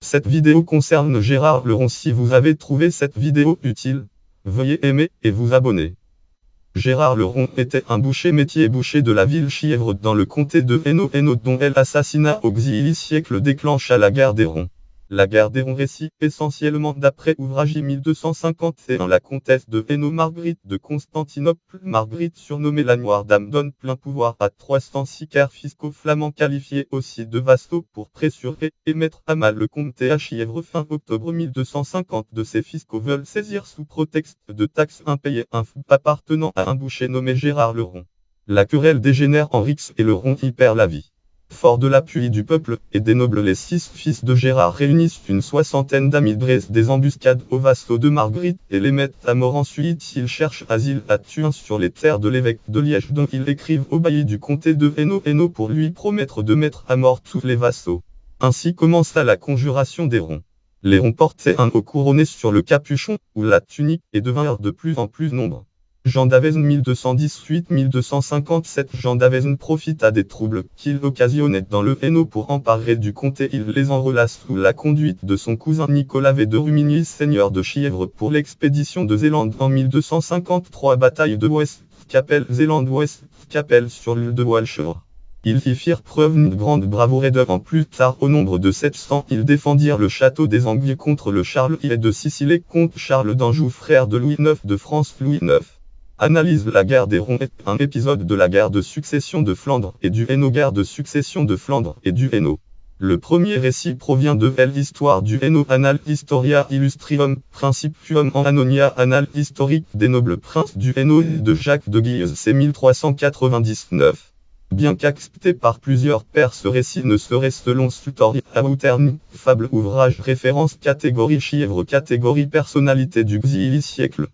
Cette vidéo concerne Gérard Leron. Si vous avez trouvé cette vidéo utile, veuillez aimer et vous abonner. Gérard Leron était un boucher boucher de la ville Chièvre dans le comté de Hainaut dont l'assassinat au siècle déclencha la guerre des Ronds. La guerre des Ronds récit essentiellement d'après ouvrage 1251. La comtesse de Hainaut Marguerite de Constantinople. Marguerite surnommée la Noire Dame donne plein pouvoir à 300 sicaires fiscaux flamands qualifiés aussi de vassaux pour pressurer et mettre à mal le comté à Chièvre. Fin octobre 1250, de ces fiscaux veulent saisir sous prétexte de taxes impayées un fou appartenant à un boucher nommé Gérard Leron. La querelle dégénère en rixe et Leron y perd la vie. Fort de l'appui du peuple et des nobles, les 6 fils de Gérard réunissent une soixantaine d'amis, dressent des embuscades aux vassaux de Marguerite et les mettent à mort. Ensuite ils cherchent asile à Thuin sur les terres de l'évêque de Liège, dont ils écrivent au bailli du comté de Hainaut pour lui promettre de mettre à mort tous les vassaux. Ainsi commença la conjuration des Ronds. Les Ronds portaient un haut couronné sur le capuchon ou la tunique et devinrent de plus en plus nombreux. Jean d'Avezn 1218-1257. Jean d'Avezn profita des troubles qu'il occasionnait dans le Hainaut pour emparer du comté. Il les enrôla sous la conduite de son cousin Nicolas V de Rumigny, seigneur de Chièvre, pour l'expédition de Zélande en 1253. Bataille de West-Capelle sur l'île de Walcheren. Ils y firent preuve d'une grande bravoure et d'œuvre. Plus tard, au nombre de 700, ils défendirent le château des Angliers contre le Charles I de Sicile et contre Charles d'Anjou, frère de Louis IX de France. Louis IX analyse la guerre des Ronds est un épisode de la guerre de succession de Flandre et du Hainaut. Guerre de succession de Flandre et du Hainaut. Le premier récit provient de l'Histoire du Hainaut, Annal Historia Illustrium, Principium en Annonia, Annales historiques des nobles princes du Hainaut de Jacques de Guise, c. 1399. Bien qu'accepté par plusieurs pairs, ce récit ne serait, selon Sutori Aouterni, fable, ouvrage, référence, catégorie Chièvre, catégorie personnalité du siècle.